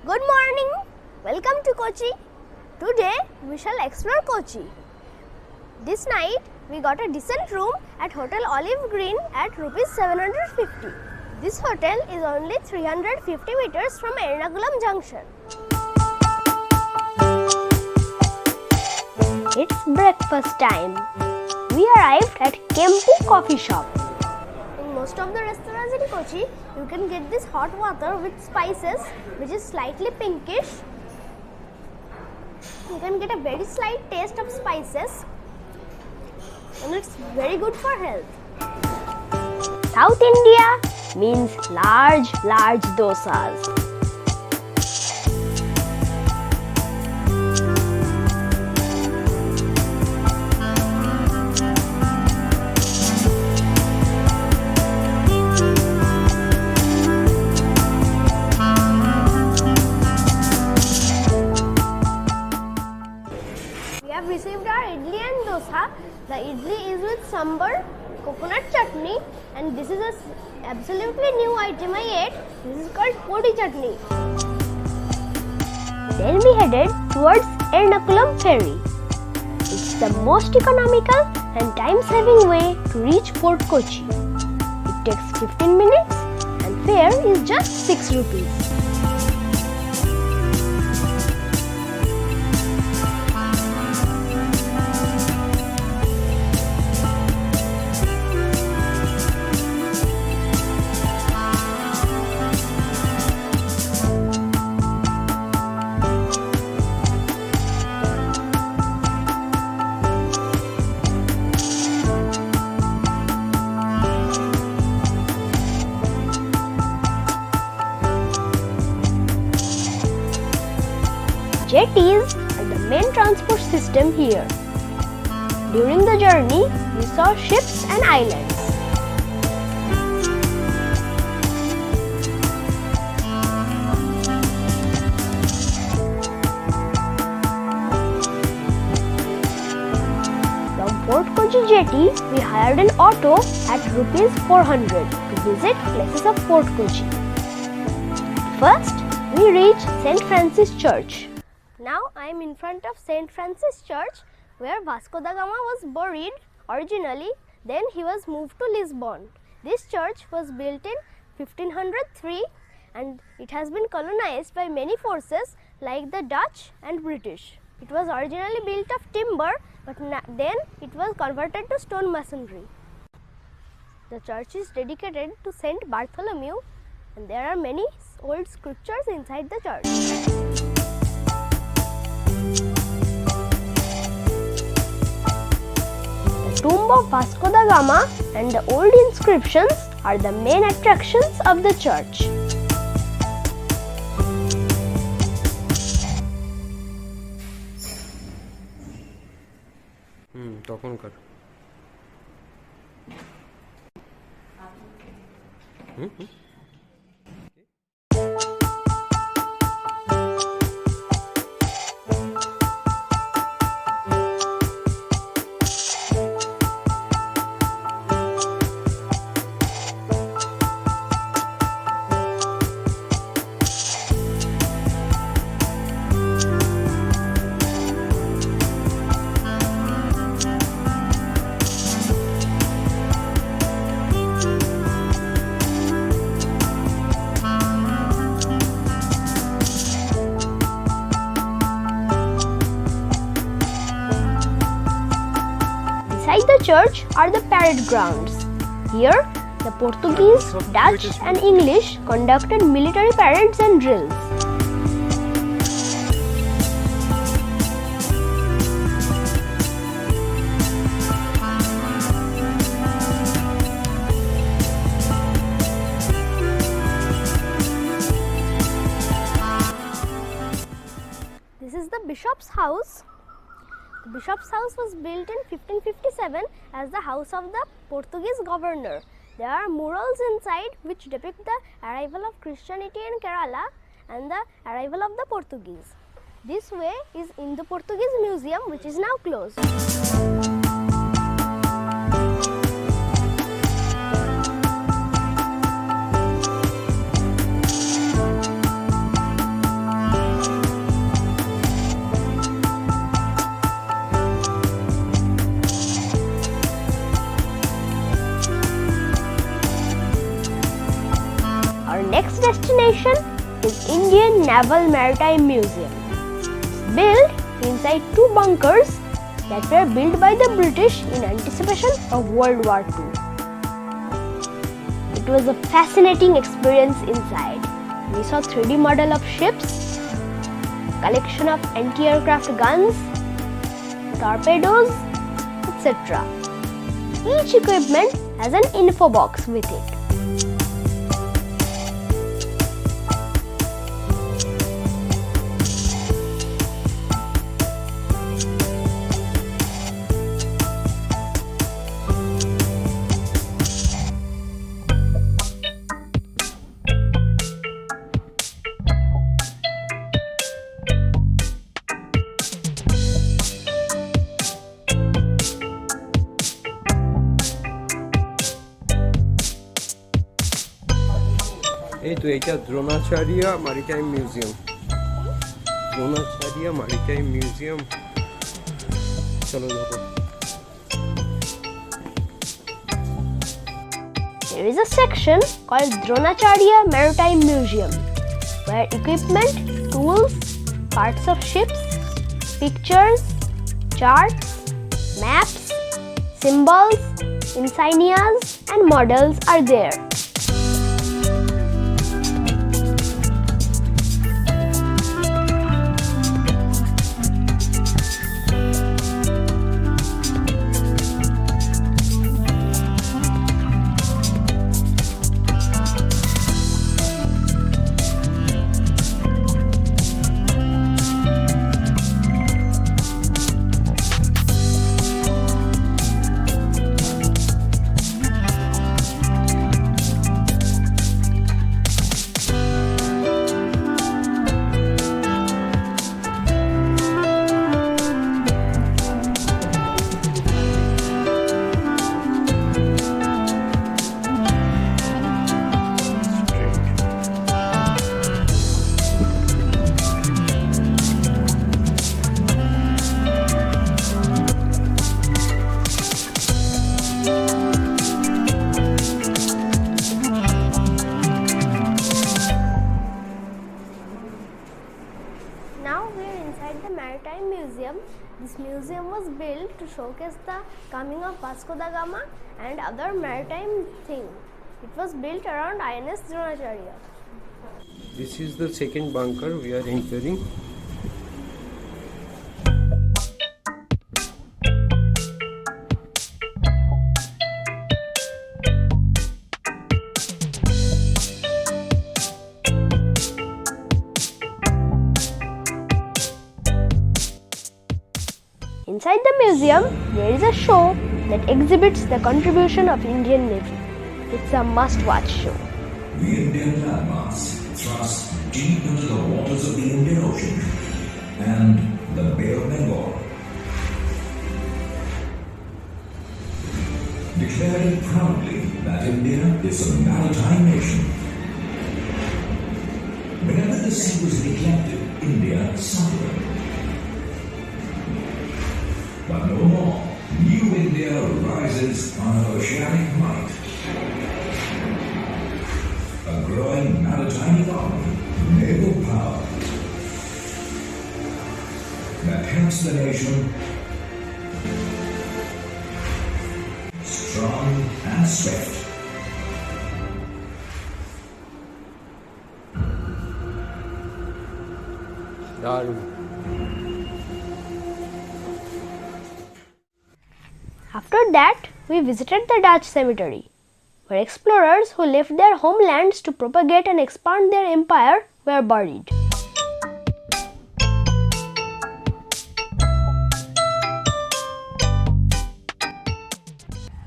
Good morning. Welcome to Kochi. Today we shall explore Kochi. This night we got a decent room at Hotel Olive Green at rupees 750. This hotel is only 350 meters from Ernakulam Junction. It's breakfast time. We arrived at Kempu Coffee Shop. In most of the restaurants in Kochi, you can get this hot water with spices, which is slightly pinkish. You can get a very slight taste of spices, and it's very good for health. South India means large dosas. Received our idli and dosa. The idli is with sambar, coconut chutney, and this is a absolutely new item I ate. This is called podi chutney. Then we headed towards Ernakulam ferry. It's the most economical and time-saving way to reach Port Kochi. It takes 15 minutes and fare is just 6 rupees. Jetties are the main transport system here. During the journey, we saw ships and islands. From Port Kochi jetty, we hired an auto at rupees 400 to visit places of Port Kochi. First, we reached St. Francis Church. Now I am in front of St. Francis Church, where Vasco da Gama was buried originally. Then he was moved to Lisbon. This church was built in 1503 and it has been colonized by many forces like the Dutch and British. It was originally built of timber, but then it was converted to stone masonry. The church is dedicated to Saint Bartholomew and there are many old scriptures inside the church. The tomb of Vasco da Gama and the old inscriptions are the main attractions of the church. তখনকার Beside the church are the parade grounds. Here, the Portuguese, Dutch and English conducted military parades and drills. This is the bishop's house. The bishop's house was built in 1557 as the house of the Portuguese governor. There are murals inside which depict the arrival of Christianity in Kerala and the arrival of the Portuguese. This way is Indo-Portuguese museum, which is now closed. is Indian Naval Maritime Museum. Built inside two bunkers that were built by the British in anticipation of World War II. It was a fascinating experience inside. We saw 3D model of ships, collection of anti-aircraft guns, torpedoes, etc. Each equipment has an info box with it. এই তো এটা Dronacharya Maritime Museum. Dronacharya Maritime Museum. চলো দেখো. There is a section called Dronacharya Maritime Museum, where equipment, tools, parts of ships, pictures, charts, maps, symbols, insignias and models are there. Maritime Museum. This museum was built to showcase the coming of Vasco da Gama and other maritime things. It was built around INS Dronacharya. This is the second bunker we are entering. Inside the museum, there is a show that exhibits the contribution of Indian Navy. It's a must-watch show. The Indian landmass thrust deep into the waters of the Indian Ocean and the Bay of Bengal. Declaring proudly that India is a maritime nation. Whenever the sea was neglected, India suffered. But no more. New India rises on an oceanic might. A growing maritime economy, naval power that helps the nation strong and swift. দারুণ। After that, we visited the Dutch cemetery, where explorers who left their homelands to propagate and expand their empire were buried.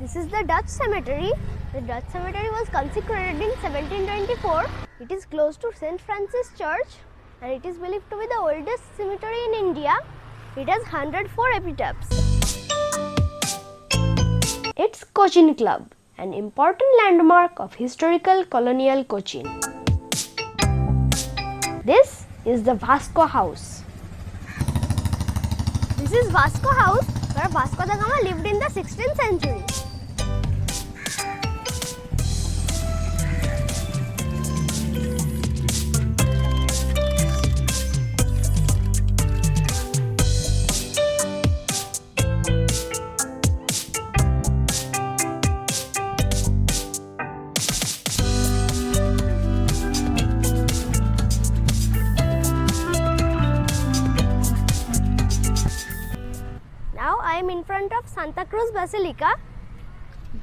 This is the Dutch cemetery. The Dutch cemetery was consecrated in 1724. It is close to St. Francis Church and it is believed to be the oldest cemetery in India. It has 104 epitaphs. It's Cochin Club, an important landmark of historical colonial Cochin. This is the Vasco House. This is Vasco House, where Vasco da Gama lived in the 16th century. in front of Santa Cruz Basilica,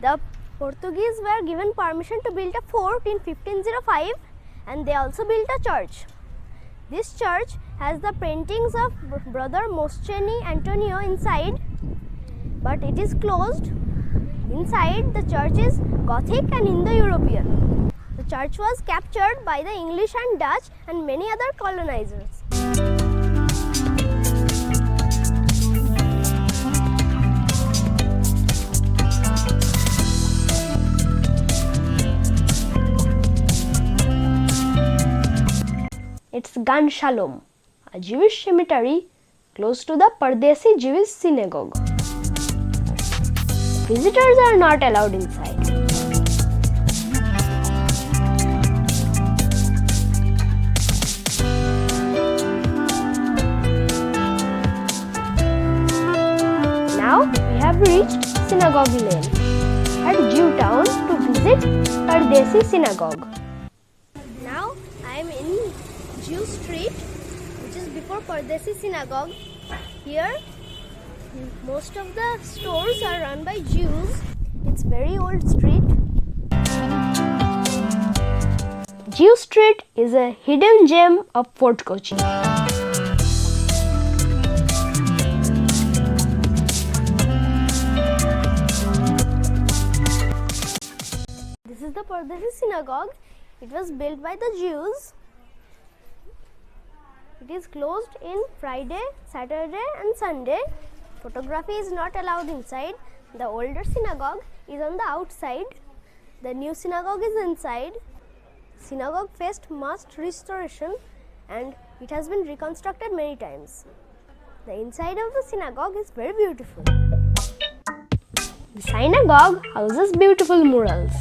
the Portuguese were given permission to build a fort in 1505 and they also built a church. This church has the paintings of Brother Mosceni Antonio inside, but it is closed. Inside, the church is Gothic and Indo-European. The church was captured by the English and Dutch and many other colonizers. It's Gan Shalom, a Jewish cemetery close to the Pardesi Jewish Synagogue. Visitors are not allowed inside. Now we have reached Synagogue Lane at Jewtown to visit Pardesi Synagogue. Now I am in Jew Street, which is before Pardesi Synagogue. Here, most of the stores are run by Jews. It's very old street. Jew Street is a hidden gem of Fort Kochi. This is the Pardesi Synagogue. It was built by the Jews. It is closed in Friday, Saturday and Sunday. Photography is not allowed inside. The older synagogue is on the outside. The new synagogue is inside. Synagogue faced much restoration and it has been reconstructed many times. The inside of the synagogue is very beautiful. The synagogue houses beautiful murals.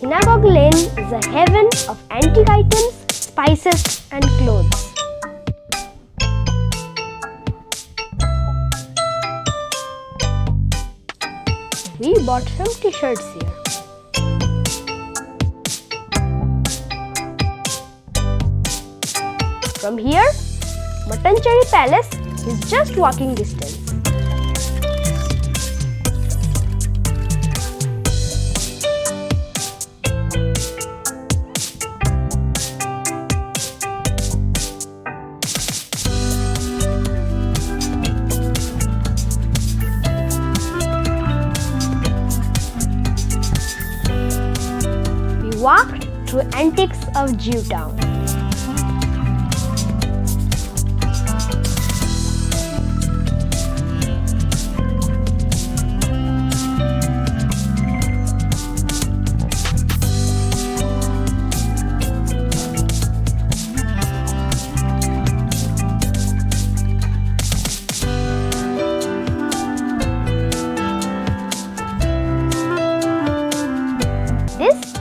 Synagogue Lane is a heaven of antique items, spices and clothes. We bought some t-shirts here. From here, Matanchari Palace is just walking distance. Walked through antiques of Jewtown.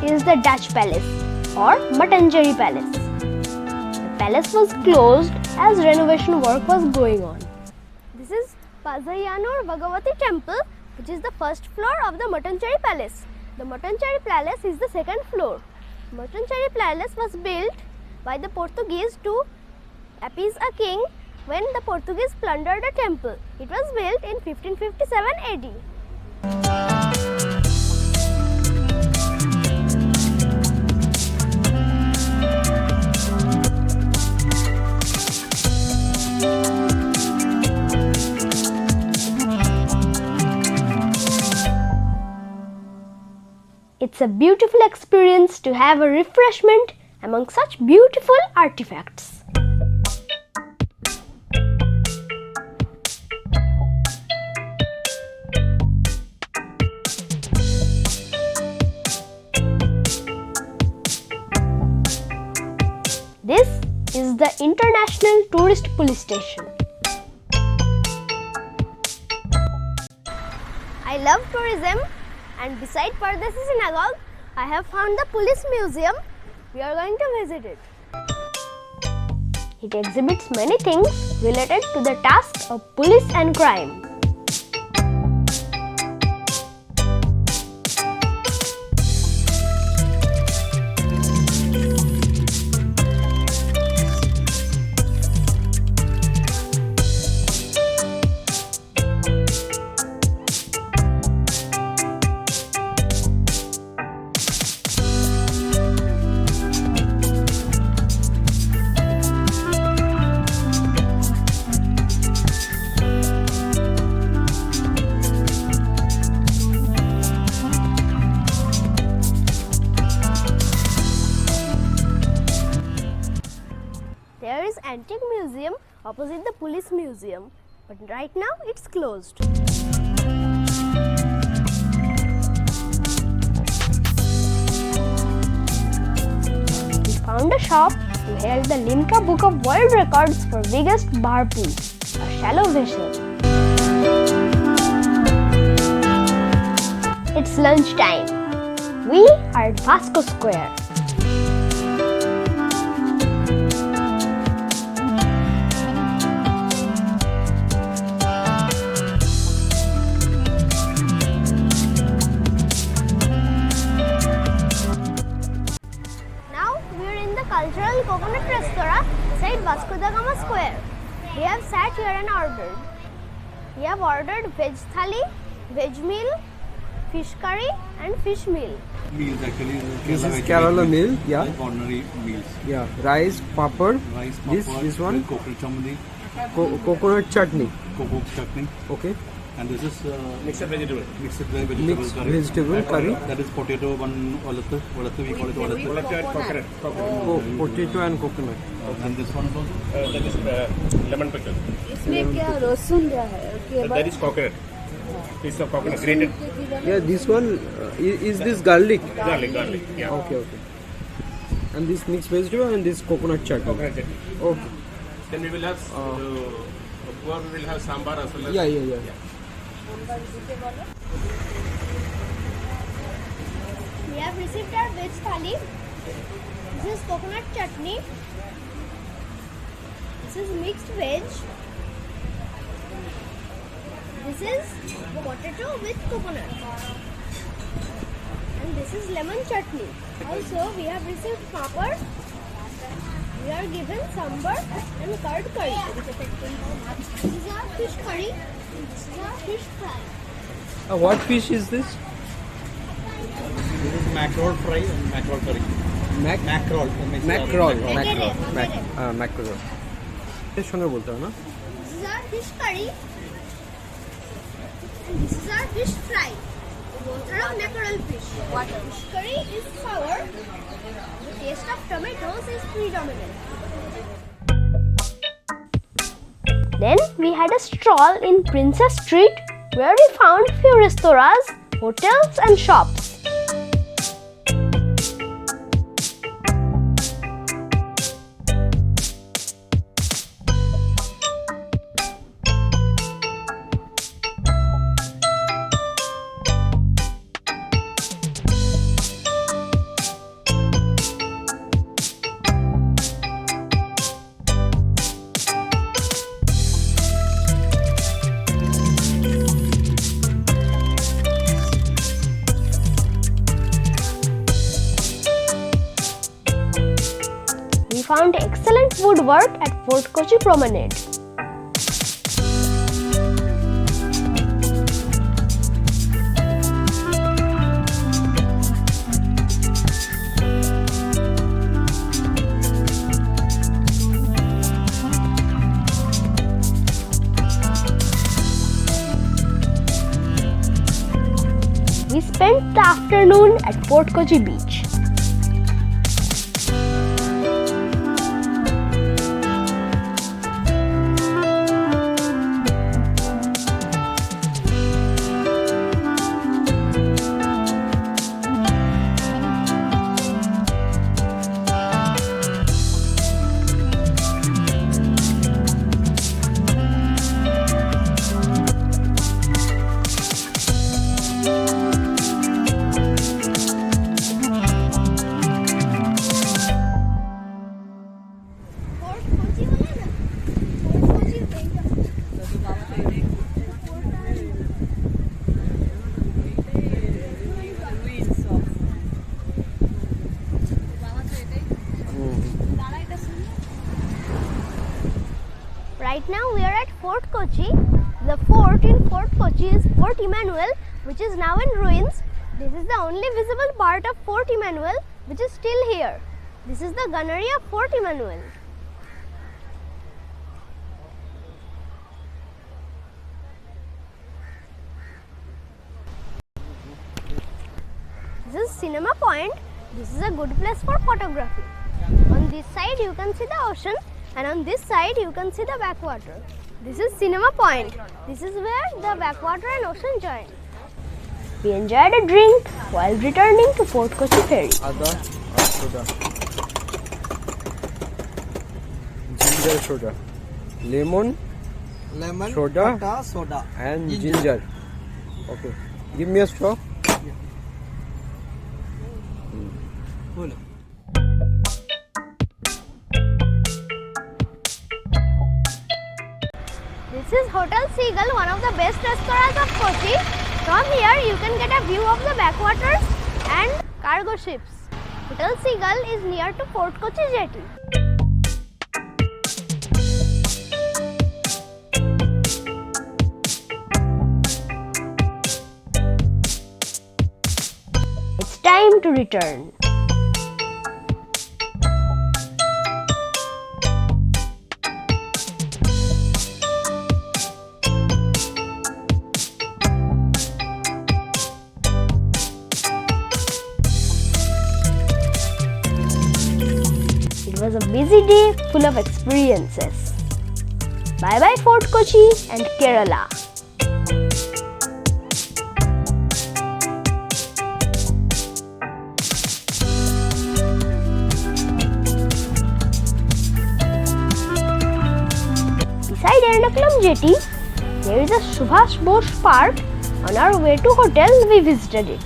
Is the Dutch Palace or Matanchari Palace. The palace was closed as renovation work was going on. This is pazhayannurbhagavathytemple, which is the first floor of the Matanchari Palace. The Matanchari Palace is the second floor. Matanchari Palace was built by the Portuguese to appease a king when the Portuguese plundered a temple. It was built in 1557 AD. It's a beautiful experience to have a refreshment among such beautiful artifacts. This is the International Tourist Police Station. I love tourism. And beside Pardesi Synagogue, I have found the police museum. We are going to visit it. It exhibits many things related to the task of police and crime. antique museum opposite the police museum, but right now it's closed. We found a shop where the Limca Book of World Records for biggest bar pool, a shallow vessel. It's lunchtime. We are at Vasco Square. Cultural Coconut Restaurant beside Vasco da Gama Square. We have sat here and ordered. We have ordered veg thali, veg meal, fish curry and fish meal. Meals actually. This is Kerala meal, yeah. Like ordinary meals. Yeah, rice, papad, Rice, this one, coconut chutney, coconut chutney. coconut chutney, Okay. and this is Mixed vegetable. mixed vegetable Mixed curry. vegetable curry. That is potato, one olathu, we call it olathu. Coconut. Potato and coconut. And this one is also That is lemon pickle. इसमें क्या रसुन क्या है? That is coconut. Piece of coconut grated. Yeah, this one, is this garlic? Garlic. Yeah. Okay. And this mixed vegetable and this coconut chutney. Coconut chutney. Okay. Then we will have poor we will have sambar as well as. Yeah. We have received our veg thali. This is coconut chutney. This is mixed veg. This is potato with coconut. And this is lemon chutney. Also, we have received papad. We are given sambar and curd curry. This is our fish curry. This is our fish fry. What fish is this? this is mackerel fry and mackerel curry. Mackerel. Mackerel. এর সঙ্গে বলতে হবে না? This is our fish curry. And this is our fish fry. Both are of mackerel fish. Fish curry is sour. The taste of tomatoes is predominant. Then we had a stroll in Princess Street where we found few restaurants, hotels and shops. We found excellent woodwork at Fort Kochi Promenade. We spent the afternoon at Fort Kochi Beach. Right now we are at Fort Kochi. The fort in Fort Kochi is Fort Emmanuel, which is now in ruins. This is the only visible part of Fort Emmanuel which is still here. This is the gunnery of Fort Emmanuel. This is Cinema Point. This is a good place for photography. On this side you can see the ocean And on this side you can see the backwater. This is Cinema Point. This is where the backwater and ocean join. We enjoyed a drink while returning to Fort Kochi ferry. Ada or soda. Ginger soda. Lemon soda and ginger. Okay. Give me a straw. This is Hotel Seagull, one of the best restaurants of Kochi. From here you can get a view of the backwaters and cargo ships. Hotel Seagull is near to Fort Kochi jetty. It's time to return. It was a busy day full of experiences. Bye bye Fort Kochi and Kerala. Beside Ernakulam jetty, there is a Subhash Bose Park. On our way to hotel, we visited it.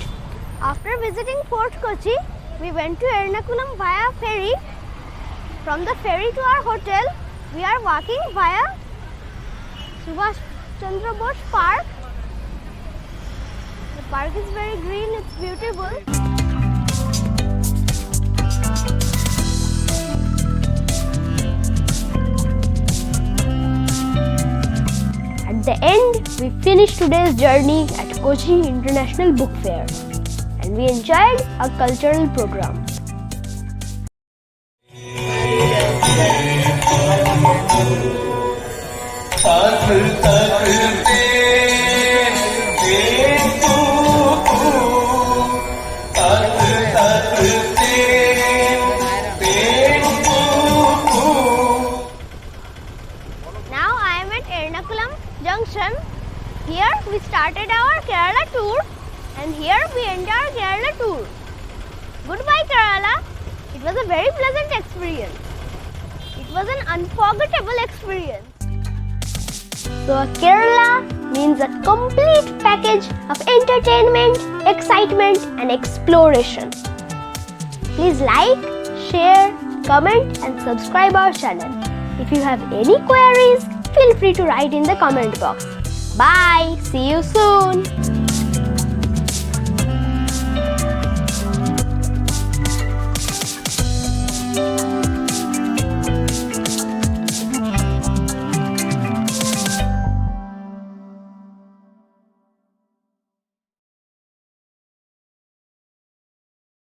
After visiting Fort Kochi, we went to Ernakulam via ferry. From the ferry to our hotel, we are walking via Subhash Chandra Bose Park. The park is very green, it's beautiful. At the end, we finished today's journey at Kochi International Book Fair and we enjoyed a cultural program. Now I am at Ernakulam Junction. Here we started our Kerala tour and here we end our Kerala tour. Goodbye Kerala. It was a very pleasant experience. It was an unforgettable experience. So Kerala means a complete package of entertainment, excitement and exploration. Please like, share, comment and subscribe our channel. If you have any queries, feel free to write in the comment box. Bye. See you soon.